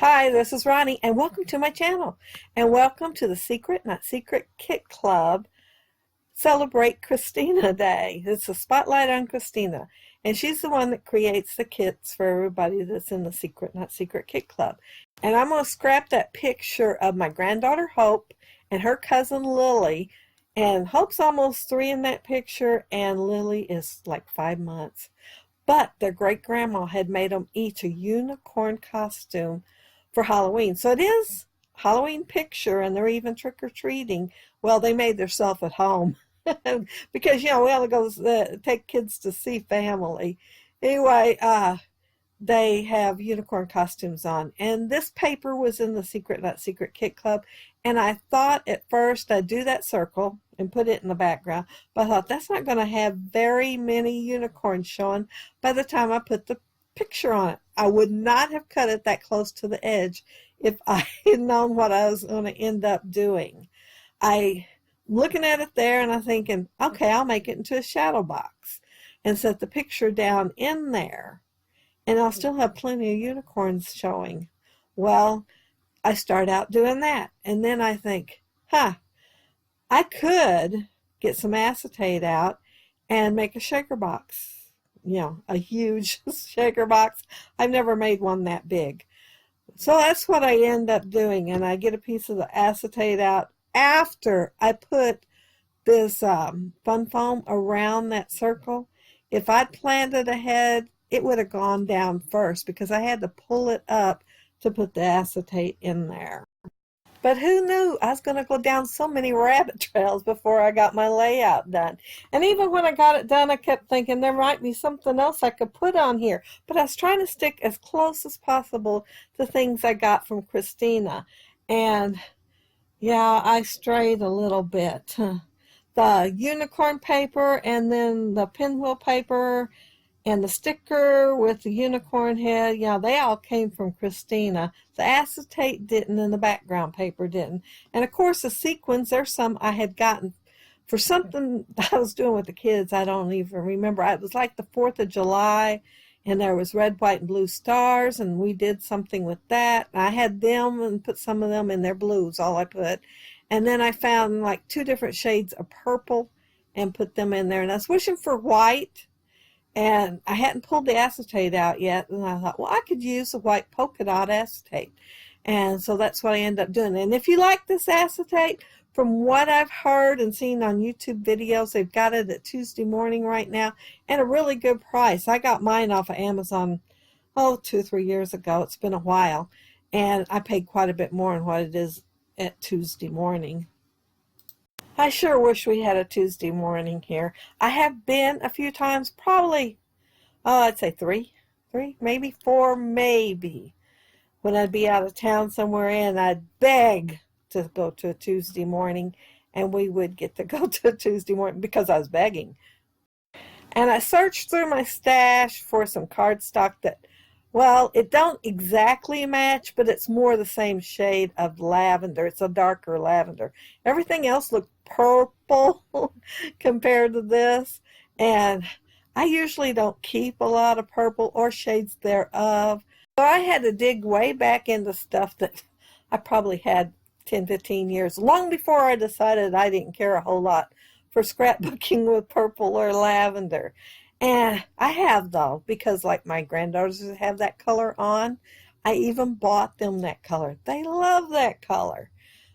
Hi, this is Ronnie, and welcome to my channel. And welcome to the Secret Not Secret Kit Club Celebrate Khristina Day. It's a spotlight on Khristina, and she's the one that creates the kits for everybody that's in the Secret Not Secret Kit Club. And I'm going to scrap that picture of my granddaughter Hope and her cousin Lily. And Hope's almost 3 in that picture, and Lily is like 5 months. But their great-grandma had made them each a unicorn costume for Halloween. So it is Halloween picture, and they're even trick-or-treating. Well, they made themselves at home because, we ought to go take kids to see family. Anyway, they have unicorn costumes on. And this paper was in the Secret Not Secret Kit Club. And I thought at first I'd do that circle and put it in the background. But I thought that's not going to have very many unicorns showing by the time I put the picture on it. I would not have cut it that close to the edge if I had known what I was going to end up doing. I'm looking at it there and I'm thinking, okay, I'll make it into a shadow box and set the picture down in there. And I'll still have plenty of unicorns showing. Well, I start out doing that. And then I think, I could get some acetate out and make a shaker box. A huge shaker box. I've never made one that big. So that's what I end up doing. And I get a piece of the acetate out after I put this fun foam around that circle. If I'd planned it ahead, it would have gone down first because I had to pull it up to put the acetate in there. But who knew I was going to go down so many rabbit trails before I got my layout done. And even when I got it done, I kept thinking there might be something else I could put on here. But I was trying to stick as close as possible to things I got from Khristina. And yeah, I strayed a little bit. The unicorn paper and then the pinwheel paper and the sticker with the unicorn head, they all came from Khristina. The acetate didn't, and the background paper didn't. And of course, the sequins, there's some I had gotten for something I was doing with the kids. I don't even remember. It was like the 4th of July, and there was red, white, and blue stars, and we did something with that. I had them and put some of them in their blues, all I put. And then I found like 2 different shades of purple and put them in there. And I was wishing for white. And I hadn't pulled the acetate out yet, and I thought, well, I could use a white polka dot acetate. And so that's what I ended up doing. And if you like this acetate, from what I've heard and seen on YouTube videos, they've got it at Tuesday Morning right now, and a really good price. I got mine off of Amazon, 2 or 3 years ago. It's been a while. And I paid quite a bit more than what it is at Tuesday Morning. I sure wish we had a Tuesday Morning here. I have been a few times, probably, I'd say three, maybe 4, maybe, when I'd be out of town somewhere and I'd beg to go to a Tuesday Morning, and we would get to go to a Tuesday Morning because I was begging. And I searched through my stash for some cardstock that, well, it don't exactly match, but it's more the same shade of lavender. It's a darker lavender. Everything else looked purple compared to this. And I usually don't keep a lot of purple or shades thereof. So I had to dig way back into stuff that I probably had 10, 15 years, long before I decided I didn't care a whole lot for scrapbooking with purple or lavender. And I have, though, because like my granddaughters have that color on. I even bought them that color. They love that color.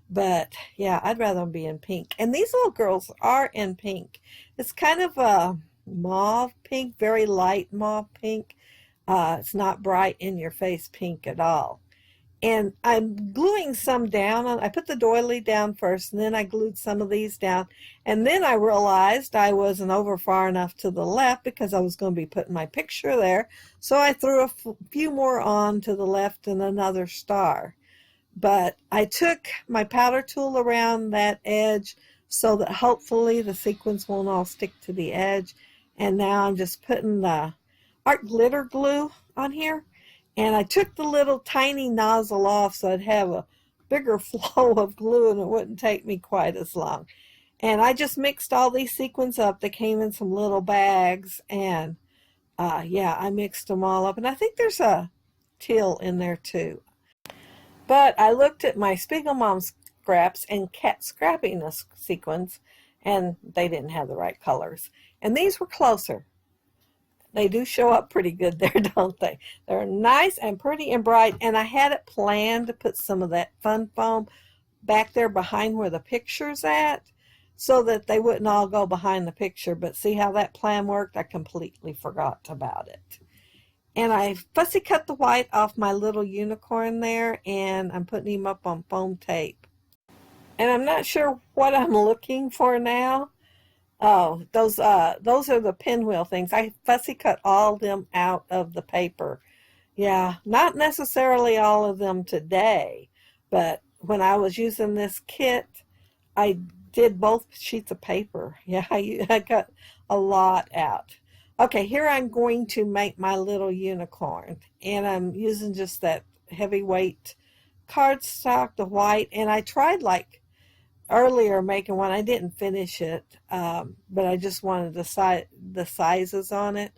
But yeah, I'd rather them be in pink. And these little girls are in pink. It's kind of a mauve pink, very light mauve pink. It's not bright in your face pink at all. And I'm gluing some down. I put the doily down first, and then I glued some of these down. And then I realized I wasn't over far enough to the left because I was going to be putting my picture there. So I threw a few more on to the left and another star. But I took my powder tool around that edge so that hopefully the sequins won't all stick to the edge. And now I'm just putting the art glitter glue on here. And I took the little tiny nozzle off so I'd have a bigger flow of glue and it wouldn't take me quite as long. And I just mixed all these sequins up. They came in some little bags, and yeah, I mixed them all up. And I think there's a teal in there too. But I looked at my Spiegelmom scraps and cat scrapping sequins, and they didn't have the right colors. And these were closer. They do show up pretty good there, don't they? They're nice and pretty and bright, and I had it planned to put some of that fun foam back there behind where the picture's at so that they wouldn't all go behind the picture. But see how that plan worked? I completely forgot about it. And I fussy cut the white off my little unicorn there, and I'm putting him up on foam tape. And I'm not sure what I'm looking for now. Oh, those are the pinwheel things. I fussy cut all of them out of the paper. Yeah, not necessarily all of them today, but when I was using this kit, I did both sheets of paper. Yeah, I got a lot out. Okay, here I'm going to make my little unicorn, and I'm using just that heavyweight cardstock, the white, and I tried like earlier making one. I didn't finish it, but I just wanted the sizes on it.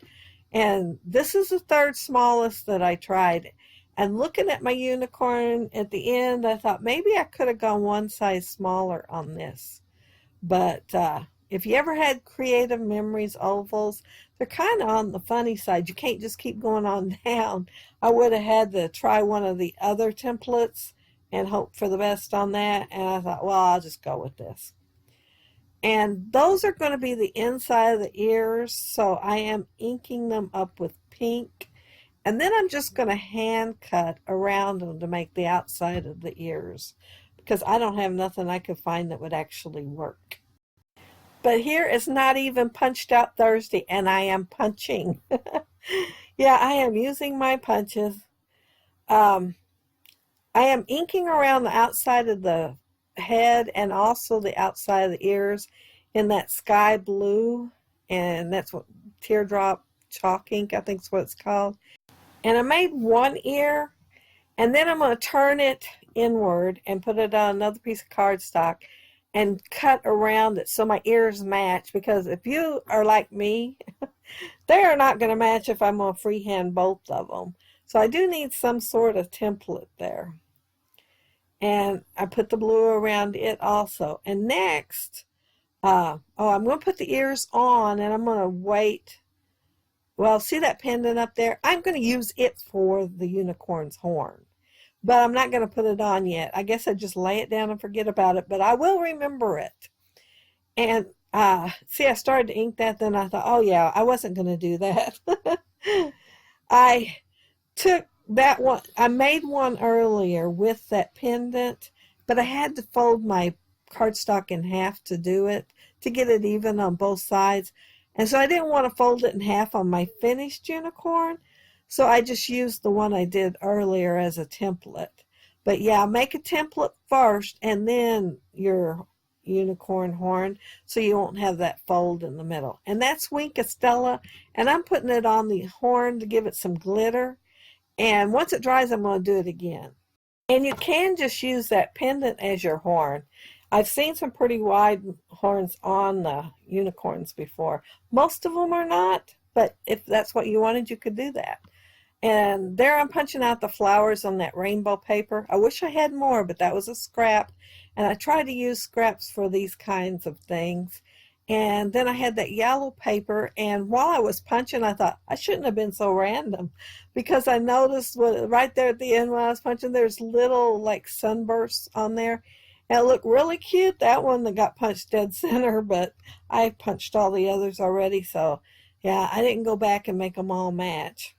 And this is the third smallest that I tried. And looking at my unicorn at the end, I thought maybe I could have gone one size smaller on this. But if you ever had Creative Memories ovals, they're kind of on the funny side. You can't just keep going on down. I would have had to try one of the other templates and hope for the best on that. And I thought, well, I'll just go with this. And those are going to be the inside of the ears. So I am inking them up with pink. And then I'm just going to hand cut around them to make the outside of the ears, because I don't have nothing I could find that would actually work. But here is not even punched out Thursday, and I am punching. Yeah, I am using my punches. I am inking around the outside of the head and also the outside of the ears in that sky blue, and that's what teardrop chalk ink, I think is what it's called. And I made one ear, and then I'm going to turn it inward and put it on another piece of cardstock and cut around it so my ears match, because if you are like me, they are not going to match if I'm going to freehand both of them. So I do need some sort of template there. And I put the blue around it also. And next, I'm going to put the ears on, and I'm going to wait. Well, see that pendant up there? I'm going to use it for the unicorn's horn. But I'm not going to put it on yet. I guess I just lay it down and forget about it, but I will remember it. And see, I started to ink that, then I thought, oh yeah, I wasn't going to do that. I took that one, I made one earlier with that pendant, but I had to fold my cardstock in half to do it, to get it even on both sides. And so I didn't want to fold it in half on my finished unicorn. So I just used the one I did earlier as a template. But yeah, make a template first and then your unicorn horn, so you won't have that fold in the middle. And that's Wink Estella, and I'm putting it on the horn to give it some glitter. And once it dries, I'm going to do it again. And you can just use that pendant as your horn. I've seen some pretty wide horns on the unicorns before. Most of them are not, but if that's what you wanted, you could do that. And there I'm punching out the flowers on that rainbow paper. I wish I had more, but that was a scrap. And I try to use scraps for these kinds of things. And then I had that yellow paper, and while I was punching, I thought I shouldn't have been so random, because I noticed right there at the end when I was punching, there's little like sunbursts on there. And it looked really cute, that one that got punched dead center, but I punched all the others already, so yeah, I didn't go back and make them all match.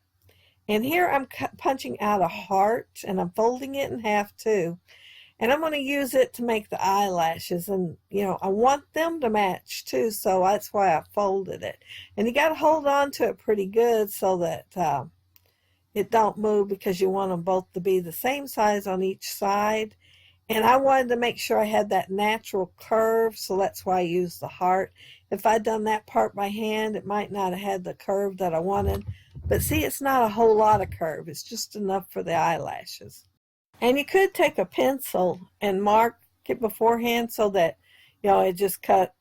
And here I'm punching out a heart, and I'm folding it in half too. And I'm going to use it to make the eyelashes. And, you know, I want them to match too, so that's why I folded it. And you got to hold on to it pretty good so that it don't move, because you want them both to be the same size on each side. And I wanted to make sure I had that natural curve, so that's why I used the heart. If I'd done that part by hand, it might not have had the curve that I wanted. But see, it's not a whole lot of curve. It's just enough for the eyelashes. And you could take a pencil and mark it beforehand so that, you know, it just cut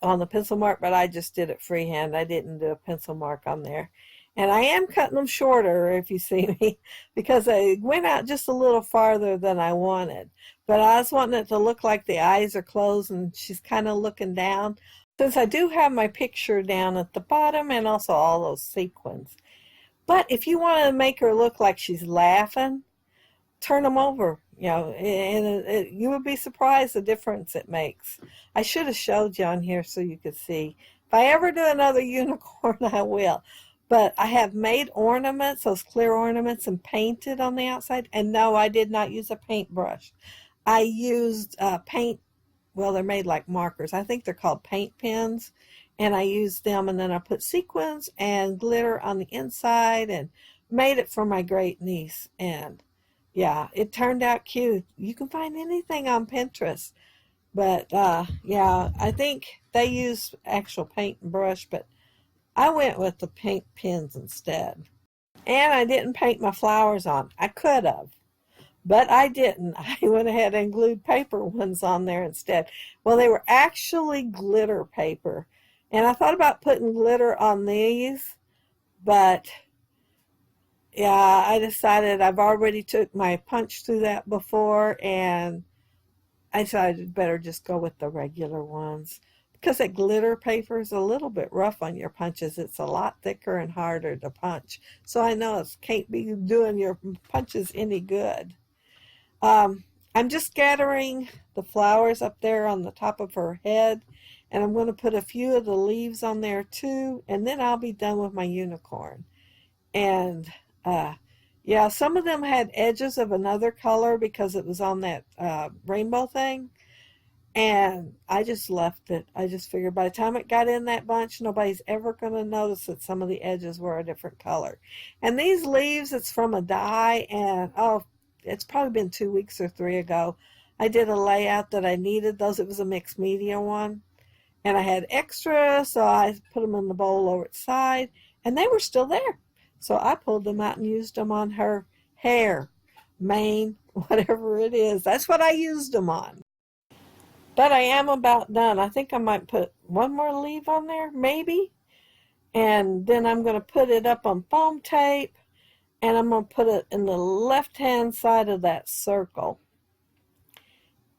on the pencil mark, but I just did it freehand. I didn't do a pencil mark on there. And I am cutting them shorter, if you see me, because I went out just a little farther than I wanted. But I was wanting it to look like the eyes are closed and she's kind of looking down. Since I do have my picture down at the bottom and also all those sequins. But if you want to make her look like she's laughing, turn them over, and you would be surprised the difference it makes. I should have showed you on here so you could see. If I ever do another unicorn, I will. But I have made ornaments, those clear ornaments, and painted on the outside. And no, I did not use a paintbrush. I used paint. Well, they're made like markers. I think they're called paint pens. And I used them, and then I put sequins and glitter on the inside and made it for my great niece. And yeah, it turned out cute. You can find anything on Pinterest. But yeah, I think they use actual paint and brush, but I went with the paint pens instead. And I didn't paint my flowers on. I could have, but I didn't. I went ahead and glued paper ones on there instead. Well, they were actually glitter paper. And I thought about putting glitter on these, but yeah, I decided I've already took my punch through that before, and I decided better just go with the regular ones. Because that glitter paper is a little bit rough on your punches. It's a lot thicker and harder to punch. So I know it can't be doing your punches any good. I'm just scattering the flowers up there on the top of her head. And I'm going to put a few of the leaves on there too. And then I'll be done with my unicorn. And yeah, some of them had edges of another color because it was on that rainbow thing. And I just left it. I just figured by the time it got in that bunch, nobody's ever going to notice that some of the edges were a different color. And these leaves, it's from a die. And oh, it's probably been 2 weeks or 3 ago. I did a layout that I needed those. It was a mixed media one. And I had extra, so I put them in the bowl over its side. And they were still there. So I pulled them out and used them on her hair, mane, whatever it is. That's what I used them on. But I am about done. I think I might put one more leaf on there, maybe. And then I'm going to put it up on foam tape. And I'm going to put it in the left-hand side of that circle.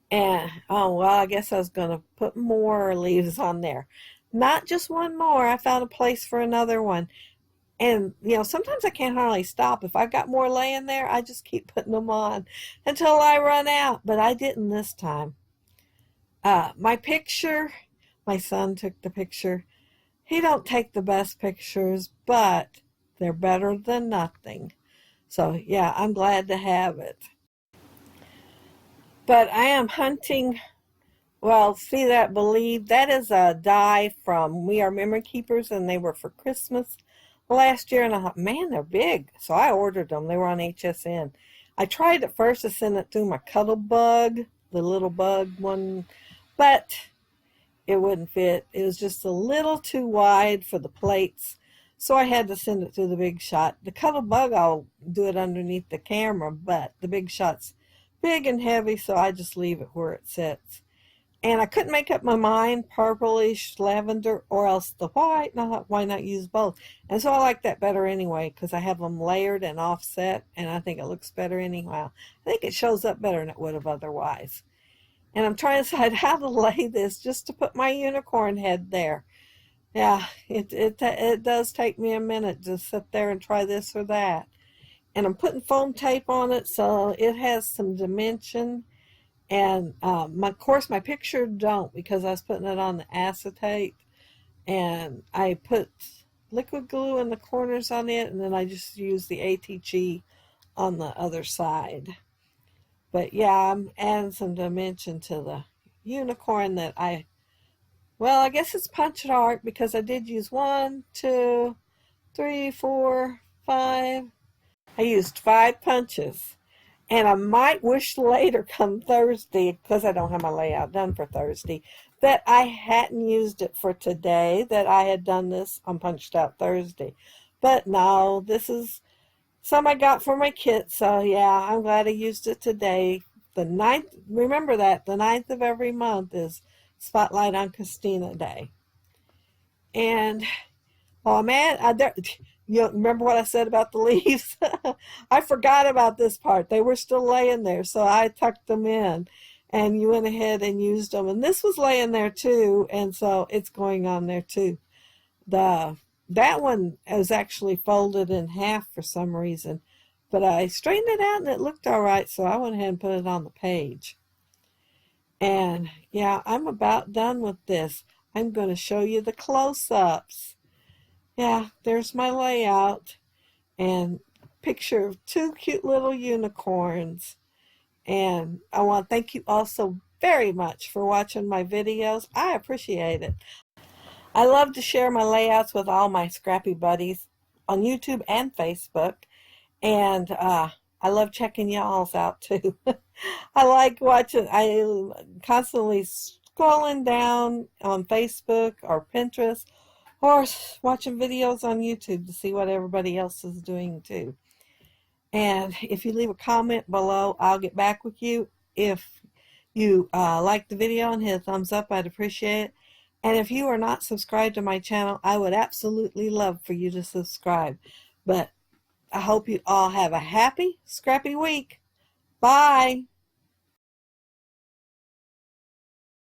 And, oh, well, I guess I was going to put more leaves on there. Not just one more. I found a place for another one. And, sometimes I can't hardly stop. If I've got more laying there, I just keep putting them on until I run out. But I didn't this time. My picture, my son took the picture. He don't take the best pictures, but they're better than nothing. So, yeah, I'm glad to have it. But I am hunting, well, see that, believe, that is a die from We Are Memory Keepers, and they were for Christmas last year, and I thought, man, they're big. So I ordered them. They were on HSN. I tried at first to send it through my Cuddle Bug, the little bug one, but it wouldn't fit. It was just a little too wide for the plates, so I had to send it through the Big Shot. The Cuddle Bug, I'll do it underneath the camera, but the Big Shot's big and heavy, so I just leave it where it sits. And I couldn't make up my mind, purplish, lavender, or else the white. And I thought, why not use both? And so I like that better anyway, because I have them layered and offset, and I think it looks better anyhow. I think it shows up better than it would have otherwise. And I'm trying to decide how to lay this just to put my unicorn head there. Yeah, it does take me a minute to sit there and try this or that. And I'm putting foam tape on it so it has some dimension. And of course my picture don't, because I was putting it on the acetate. And I put liquid glue in the corners on it, and then I just use the ATG on the other side. But yeah, I'm adding some dimension to the unicorn that well, I guess it's punch art, because I did use 1, 2, 3, 4, 5. I used 5 punches. And I might wish later, come Thursday, because I don't have my layout done for Thursday, that I hadn't used it for today, that I had done this on Punched Out Thursday. But no, this is some I got for my kit, so yeah, I'm glad I used it today. The 9th, remember that, the 9th of every month is Spotlight on Khristina Day. And, oh man, You remember what I said about the leaves? I forgot about this part. They were still laying there, so I tucked them in, and you went ahead and used them. And this was laying there too, and so it's going on there too. That one was actually folded in half for some reason, but I straightened it out and it looked all right, so I went ahead and put it on the page. And yeah, I'm about done with this. I'm going to show you the close-ups. Yeah, there's my layout and picture of two cute little unicorns. And I want to thank you all so very much for watching my videos. I appreciate it. I love to share my layouts with all my scrappy buddies on YouTube and Facebook. And I love checking y'all's out too. I like watching, I constantly scrolling down on Facebook or Pinterest or watching videos on YouTube to see what everybody else is doing too. And if you leave a comment below, I'll get back with you. If you like the video and hit a thumbs up, I'd appreciate it. And if you are not subscribed to my channel, I would absolutely love for you to subscribe. But I hope you all have a happy, scrappy week. Bye.